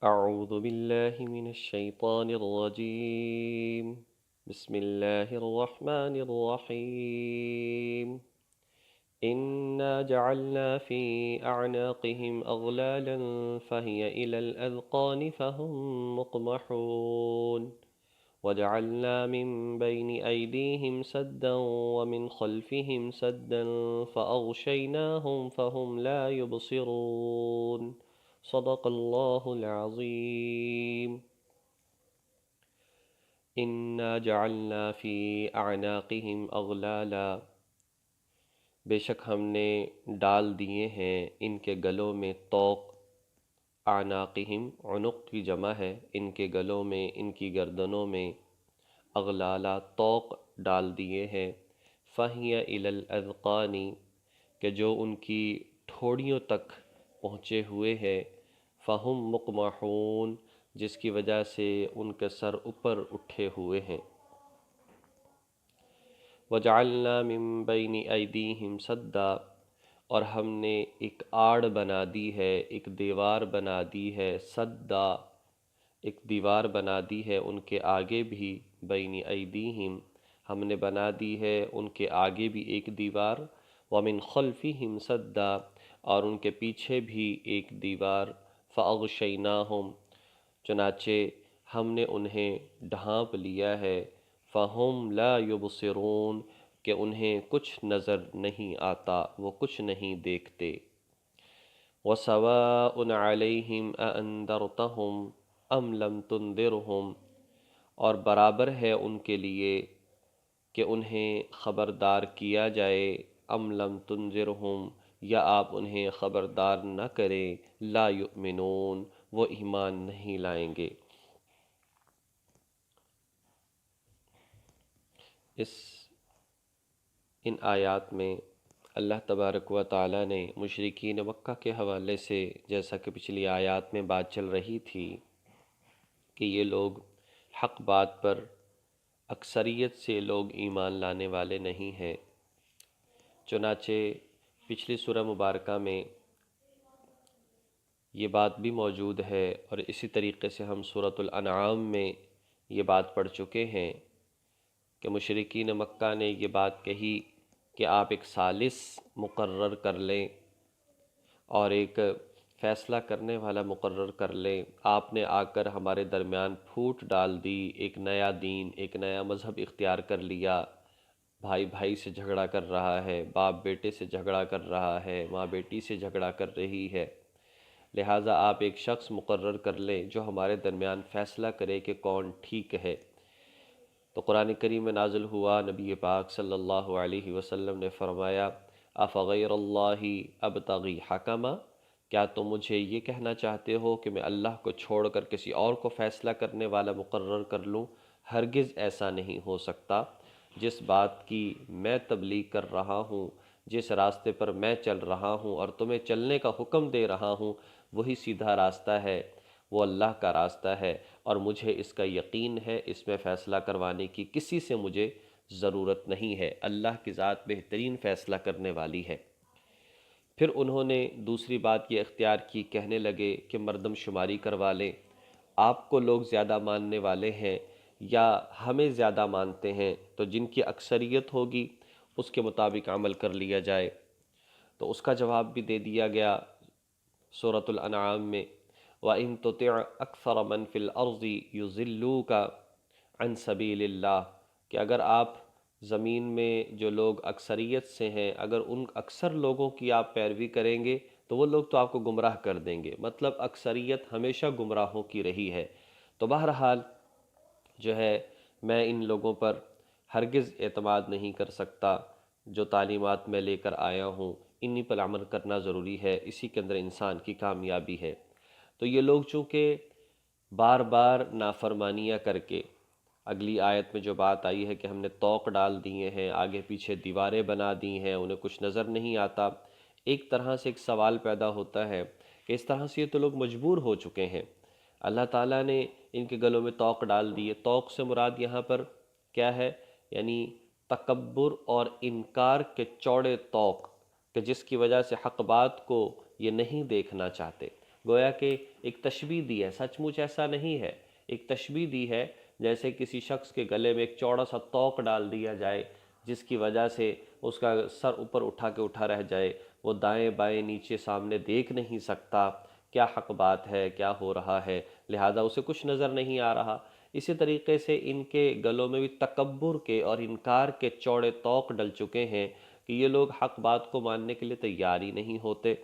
أعوذ بالله من الشيطان الرجيم. بسم الله الرحمن الرحيم. إنا جعلنا في أعناقهم أغلالا فهي إلى الأذقان فهم مقمحون وجعلنا من بين أيديهم سدا ومن خلفهم سدا فأغشيناهم فهم لا يبصرون. صدق الله العظيم. انا جعلنا فی اعناقہم اغلالا، بے شک ہم نے ڈال دیے ہیں ان کے گلوں میں طوق. اعناقہم عنق کی جمع ہے، ان کے گلوں میں، ان کی گردنوں میں. اغلالا طوق ڈال دیے ہیں. فہی الی الاذقان، کہ جو ان کی ٹھوڑیوں تک پہنچے ہوئے ہیں. فہم مقمحون، جس کی وجہ سے ان کے سر اوپر اٹھے ہوئے ہیں. وجعلنا من بین ایدیہم سدا، اور ہم نے ایک آڑ بنا دی ہے، ایک دیوار بنا دی ہے. سدا، ایک دیوار بنا دی ہے ان کے آگے بھی. بین ایدیہم، ہم نے بنا دی ہے ان کے آگے بھی ایک دیوار. ومن خلفہم سدا، اور ان کے پیچھے بھی ایک دیوار. فاغشیناہم، چنانچہ ہم نے انہیں ڈھانپ لیا ہے. فہم لا یبصرون، کہ انہیں کچھ نظر نہیں آتا، وہ کچھ نہیں دیکھتے. وَسَوَاءٌ عَلَيْهِمْ أَأَنذَرْتَهُمْ أَمْ لَمْ تُنذِرْهُمْ، اور برابر ہے ان کے لیے کہ انہیں خبردار کیا جائے. ام لم تنذرہم، یا آپ انہیں خبردار نہ کریں. لا یؤمنون، وہ ایمان نہیں لائیں گے. ان آیات میں اللہ تبارک و تعالیٰ نے مشرکین مکہ کے حوالے سے، جیسا کہ پچھلی آیات میں بات چل رہی تھی کہ یہ لوگ حق بات پر اکثریت سے لوگ ایمان لانے والے نہیں ہیں. چنانچہ پچھلی سورہ مبارکہ میں یہ بات بھی موجود ہے، اور اسی طریقے سے ہم سورۃ الانعام میں یہ بات پڑھ چکے ہیں کہ مشرکین مکہ نے یہ بات کہی کہ آپ ایک ثالث مقرر کر لیں اور ایک فیصلہ کرنے والا مقرر کر لیں. آپ نے آ کر ہمارے درمیان پھوٹ ڈال دی، ایک نیا دین، ایک نیا مذہب اختیار کر لیا. بھائی بھائی سے جھگڑا کر رہا ہے، باپ بیٹے سے جھگڑا کر رہا ہے، ماں بیٹی سے جھگڑا کر رہی ہے. لہٰذا آپ ایک شخص مقرر کر لیں جو ہمارے درمیان فیصلہ کرے کہ کون ٹھیک ہے. تو قرآن کریم میں نازل ہوا، نبی پاک صلی اللہ علیہ وسلم نے فرمایا، افغیر اللہ ابتغی حکما، کیا تم مجھے یہ کہنا چاہتے ہو کہ میں اللہ کو چھوڑ کر کسی اور کو فیصلہ کرنے والا مقرر کر لوں؟ ہرگز ایسا نہیں ہو سکتا. جس بات کی میں تبلیغ کر رہا ہوں، جس راستے پر میں چل رہا ہوں اور تمہیں چلنے کا حکم دے رہا ہوں، وہی سیدھا راستہ ہے، وہ اللہ کا راستہ ہے، اور مجھے اس کا یقین ہے. اس میں فیصلہ کروانے کی کسی سے مجھے ضرورت نہیں ہے. اللہ کی ذات بہترین فیصلہ کرنے والی ہے. پھر انہوں نے دوسری بات یہ اختیار کی، کہنے لگے کہ مردم شماری کروا لیں. آپ کو لوگ زیادہ ماننے والے ہیں یا ہمیں زیادہ مانتے ہیں، تو جن کی اکثریت ہوگی اس کے مطابق عمل کر لیا جائے. تو اس کا جواب بھی دے دیا گیا سورۃ الانعام میں، وَإِن تُطِعْ أَكْثَرَ مَنْ فِي الْأَرْضِ يُضِلُّوكَ عَنْ سَبِيلِ اللَّهِ، کہ اگر آپ زمین میں جو لوگ اکثریت سے ہیں، اگر ان اکثر لوگوں کی آپ پیروی کریں گے تو وہ لوگ تو آپ کو گمراہ کر دیں گے. مطلب اکثریت ہمیشہ گمراہوں کی رہی ہے. تو بہرحال جو ہے میں ان لوگوں پر ہرگز اعتماد نہیں کر سکتا. جو تعلیمات میں لے کر آیا ہوں انہی پر عمل کرنا ضروری ہے، اسی کے اندر انسان کی کامیابی ہے. تو یہ لوگ چونکہ بار بار نافرمانیاں کر کے، اگلی آیت میں جو بات آئی ہے کہ ہم نے طوق ڈال دیے ہیں، آگے پیچھے دیواریں بنا دی ہیں، انہیں کچھ نظر نہیں آتا. ایک طرح سے ایک سوال پیدا ہوتا ہے کہ اس طرح سے یہ تو لوگ مجبور ہو چکے ہیں. اللہ تعالیٰ نے ان کے گلوں میں طوق ڈال دیے. طوق سے مراد یہاں پر کیا ہے؟ یعنی تکبر اور انکار کے چوڑے طوق، کہ جس کی وجہ سے حق بات کو یہ نہیں دیکھنا چاہتے. گویا کہ ایک تشبیہ دی ہے، سچ مچ ایسا نہیں ہے، ایک تشبیہ دی ہے جیسے کسی شخص کے گلے میں ایک چوڑا سا توق ڈال دیا جائے جس کی وجہ سے اس کا سر اوپر اٹھا رہ جائے، وہ دائیں بائیں نیچے سامنے دیکھ نہیں سکتا کیا حق بات ہے، کیا ہو رہا ہے، لہٰذا اسے کچھ نظر نہیں آ رہا۔ اسی طریقے سے ان کے گلوں میں بھی تکبر کے اور انکار کے چوڑے طوق ڈل چکے ہیں کہ یہ لوگ حق بات کو ماننے کے لیے تیار ہی نہیں ہوتے۔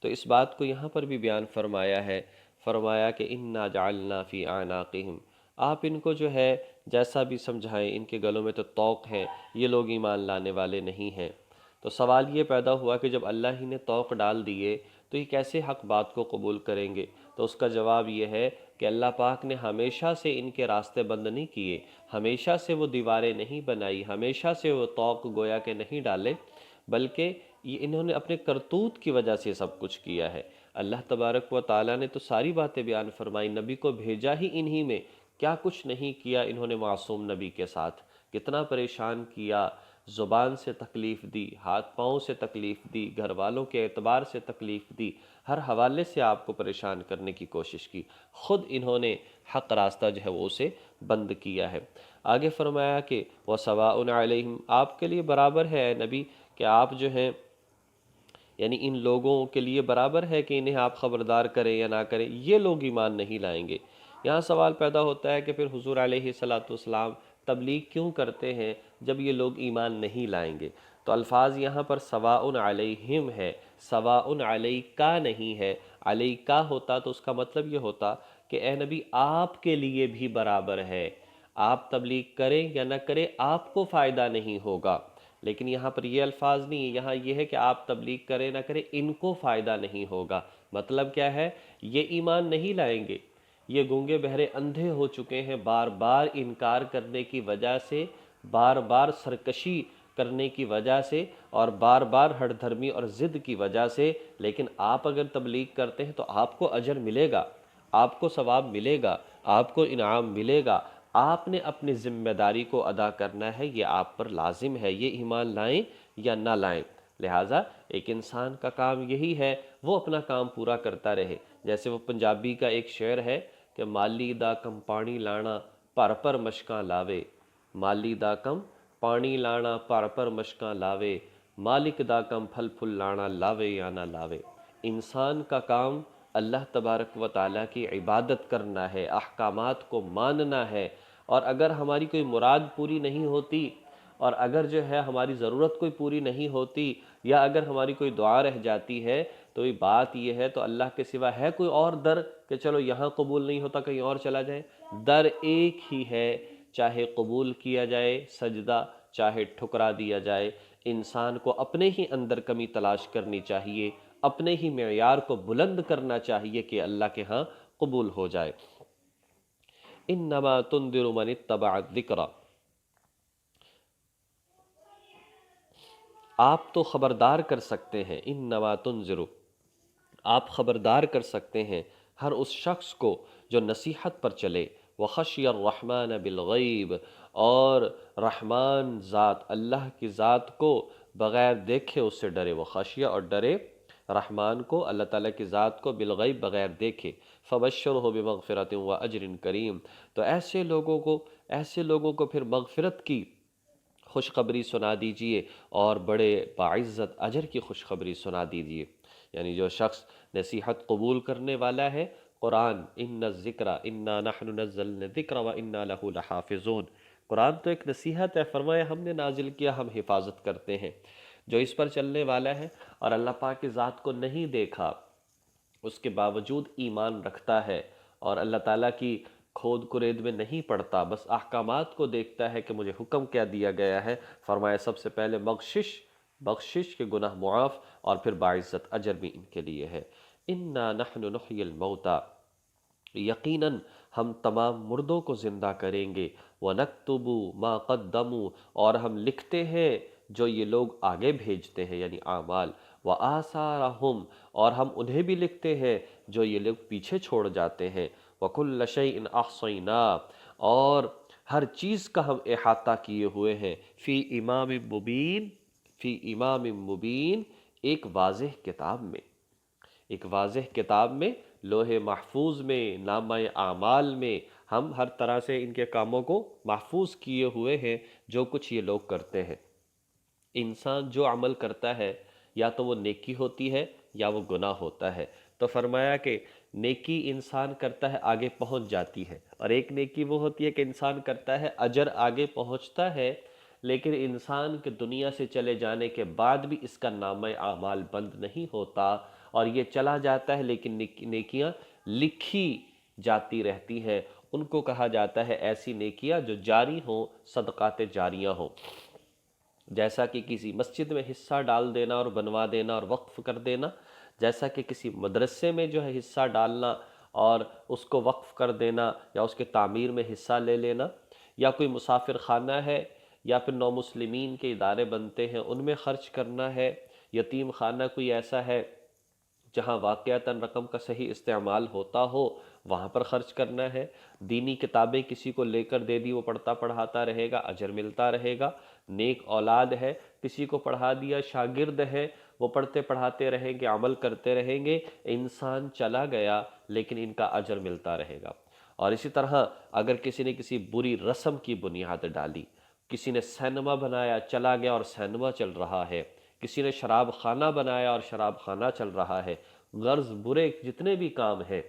تو اس بات کو یہاں پر بھی بیان فرمایا ہے، فرمایا کہ اِنَّا جَعَلْنَا فِي أَعْنَاقِهِمْ، آپ ان کو جو ہے جیسا بھی سمجھائیں، ان کے گلوں میں تو طوق ہیں، یہ لوگ ایمان لانے والے نہیں ہیں۔ تو سوال یہ پیدا ہوا کہ جب اللہ ہی نے طوق ڈال دیے تو یہ کیسے حق بات کو قبول کریں گے؟ تو اس کا جواب یہ ہے کہ اللہ پاک نے ہمیشہ سے ان کے راستے بند نہیں کیے، ہمیشہ سے وہ دیواریں نہیں بنائی، ہمیشہ سے وہ طوق گویا کہ نہیں ڈالے، بلکہ یہ انہوں نے اپنے کرتوت کی وجہ سے سب کچھ کیا ہے۔ اللہ تبارک و تعالیٰ نے تو ساری باتیں بیان فرمائی، نبی کو بھیجا ہی انہی میں، کیا کچھ نہیں کیا انہوں نے معصوم نبی کے ساتھ، کتنا پریشان کیا، زبان سے تکلیف دی، ہاتھ پاؤں سے تکلیف دی، گھر والوں کے اعتبار سے تکلیف دی، ہر حوالے سے آپ کو پریشان کرنے کی کوشش کی، خود انہوں نے حق راستہ جو ہے وہ اسے بند کیا ہے۔ آگے فرمایا کہ وَسَوَاءٌ عَلَيْهِمْ، آپ کے لیے برابر ہے اے نبی کہ آپ جو ہیں یعنی ان لوگوں کے لیے برابر ہے کہ انہیں آپ خبردار کریں یا نہ کریں، یہ لوگ ایمان نہیں لائیں گے۔ یہاں سوال پیدا ہوتا ہے کہ پھر حضور علیہ السلام تبلیغ کیوں کرتے ہیں جب یہ لوگ ایمان نہیں لائیں گے؟ تو الفاظ یہاں پر سواء علیہم ہے، سواء علیکا نہیں ہے۔ علیکا ہوتا تو اس کا مطلب یہ ہوتا کہ اے نبی آپ کے لیے بھی برابر ہے، آپ تبلیغ کریں یا نہ کریں آپ کو فائدہ نہیں ہوگا، لیکن یہاں پر یہ الفاظ نہیں ہے، یہاں یہ ہے کہ آپ تبلیغ کریں نہ کریں ان کو فائدہ نہیں ہوگا۔ مطلب کیا ہے؟ یہ ایمان نہیں لائیں گے، یہ گونگے بہرے اندھے ہو چکے ہیں بار بار انکار کرنے کی وجہ سے، بار بار سرکشی کرنے کی وجہ سے، اور بار بار ہٹ دھرمی اور ضد کی وجہ سے، لیکن آپ اگر تبلیغ کرتے ہیں تو آپ کو اجر ملے گا، آپ کو ثواب ملے گا، آپ کو انعام ملے گا، آپ نے اپنی ذمہ داری کو ادا کرنا ہے، یہ آپ پر لازم ہے، یہ ایمان لائیں یا نہ لائیں۔ لہٰذا ایک انسان کا کام یہی ہے وہ اپنا کام پورا کرتا رہے۔ جیسے وہ پنجابی کا ایک شعر ہے کہ مالی دا کم پانی لانا پر پر مشکاں لاوے، مالی دا کم پانی لانا پر پر مشکاں لاوے، مالک دا کم پھل پھل لانا لاوے یا نہ لاوے۔ انسان کا کام اللہ تبارک و تعالیٰ کی عبادت کرنا ہے، احکامات کو ماننا ہے، اور اگر ہماری کوئی مراد پوری نہیں ہوتی، اور اگر جو ہے ہماری ضرورت کوئی پوری نہیں ہوتی، یا اگر ہماری کوئی دعا رہ جاتی ہے، تو یہ بات یہ ہے تو اللہ کے سوا ہے کوئی اور در کہ چلو یہاں قبول نہیں ہوتا کہیں اور چلا جائے؟ در ایک ہی ہے، چاہے قبول کیا جائے سجدہ، چاہے ٹھکرا دیا جائے۔ انسان کو اپنے ہی اندر کمی تلاش کرنی چاہیے، اپنے ہی معیار کو بلند کرنا چاہیے کہ اللہ کے ہاں قبول ہو جائے۔ انما تنذر من اتبع الذکر، آپ تو خبردار کر سکتے ہیں، انما تنذر، آپ خبردار کر سکتے ہیں ہر اس شخص کو جو نصیحت پر چلے، وخشی الرحمن بالغیب، اور رحمان ذات اللہ کی ذات کو بغیر دیکھے اس سے ڈرے، وخشیہ اور ڈرے رحمان کو، اللہ تعالیٰ کی ذات کو، بالغیب بغیر دیکھے، فبشرہ بمغفرۃ واجر کریم، تو ایسے لوگوں کو پھر مغفرت کی خوشخبری سنا دیجئے اور بڑے باعزت اجر کی خوشخبری سنا دیجئے۔ یعنی جو شخص نصیحت قبول کرنے والا ہے، قرآن ان الذکر انا نحن نزلنا الذکر وانا لہ لحافظون، قرآن تو ایک نصیحت ہے، فرمایا ہم نے نازل کیا، ہم حفاظت کرتے ہیں۔ جو اس پر چلنے والا ہے اور اللہ پاک کی ذات کو نہیں دیکھا، اس کے باوجود ایمان رکھتا ہے اور اللہ تعالیٰ کی کھود کرید میں نہیں پڑتا، بس احکامات کو دیکھتا ہے کہ مجھے حکم کیا دیا گیا ہے، فرمایا سب سے پہلے بخشش کے گناہ معاف، اور پھر باعزت اجر بھی ان کے لیے ہے۔ انا نحن نحیی الموتى، یقیناً ہم تمام مردوں کو زندہ کریں گے، وَنَكْتُبُ مَا قَدَّمُوا، اور ہم لکھتے ہیں جو یہ لوگ آگے بھیجتے ہیں یعنی اعمال، وَآثَارَهُمْ، اور ہم انہیں بھی لکھتے ہیں جو یہ لوگ پیچھے چھوڑ جاتے ہیں، وَكُلَّ شَيْءٍ أَحْصَيْنَاهُ، اور ہر چیز کا ہم احاطہ کیے ہوئے ہیں، فی امام مبین، فی امام مبین، ایک واضح کتاب میں، ایک واضح کتاب میں، لوح محفوظ میں، نامہ اعمال میں ہم ہر طرح سے ان کے کاموں کو محفوظ کیے ہوئے ہیں، جو کچھ یہ لوگ کرتے ہیں۔ انسان جو عمل کرتا ہے یا تو وہ نیکی ہوتی ہے یا وہ گناہ ہوتا ہے۔ تو فرمایا کہ نیکی انسان کرتا ہے آگے پہنچ جاتی ہے، اور ایک نیکی وہ ہوتی ہے کہ انسان کرتا ہے اجر آگے پہنچتا ہے، لیکن انسان کے دنیا سے چلے جانے کے بعد بھی اس کا نامہ اعمال بند نہیں ہوتا، اور یہ چلا جاتا ہے لیکن نیکیاں لکھی جاتی رہتی ہیں۔ ان کو کہا جاتا ہے ایسی نیکیاں جو جاری ہوں، صدقات جاریاں ہوں۔ جیسا کہ کسی مسجد میں حصہ ڈال دینا اور بنوا دینا اور وقف کر دینا، جیسا کہ کسی مدرسے میں جو ہے حصہ ڈالنا اور اس کو وقف کر دینا یا اس کے تعمیر میں حصہ لے لینا، یا کوئی مسافر خانہ ہے یا پھر نو مسلمین کے ادارے بنتے ہیں ان میں خرچ کرنا ہے، یتیم خانہ کوئی ایسا ہے جہاں واقعتاً رقم کا صحیح استعمال ہوتا ہو وہاں پر خرچ کرنا ہے، دینی کتابیں کسی کو لے کر دے دی، وہ پڑھتا پڑھاتا رہے گا، اجر ملتا رہے گا، نیک اولاد ہے کسی کو پڑھا دیا، شاگرد ہے وہ پڑھتے پڑھاتے رہیں گے، عمل کرتے رہیں گے، انسان چلا گیا لیکن ان کا اجر ملتا رہے گا۔ اور اسی طرح اگر کسی نے کسی بری رسم کی بنیاد ڈالی، کسی نے سینما بنایا، چلا گیا اور سینما چل رہا ہے، کسی نے شراب خانہ بنایا اور شراب خانہ چل رہا ہے، غرض برے جتنے بھی کام ہیں،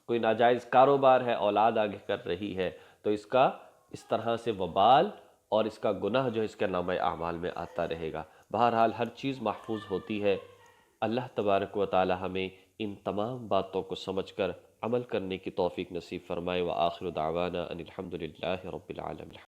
کوئی ناجائز کاروبار ہے، اولاد آگے کر رہی ہے، تو اس کا اس طرح سے وبال اور اس کا گناہ جو اس کے نامہ اعمال میں آتا رہے گا۔ بہرحال ہر چیز محفوظ ہوتی ہے۔ اللہ تبارک و تعالی ہمیں ان تمام باتوں کو سمجھ کر عمل کرنے کی توفیق نصیب فرمائے۔ وآخر دعوانا ان الحمد للہ رب العالمین۔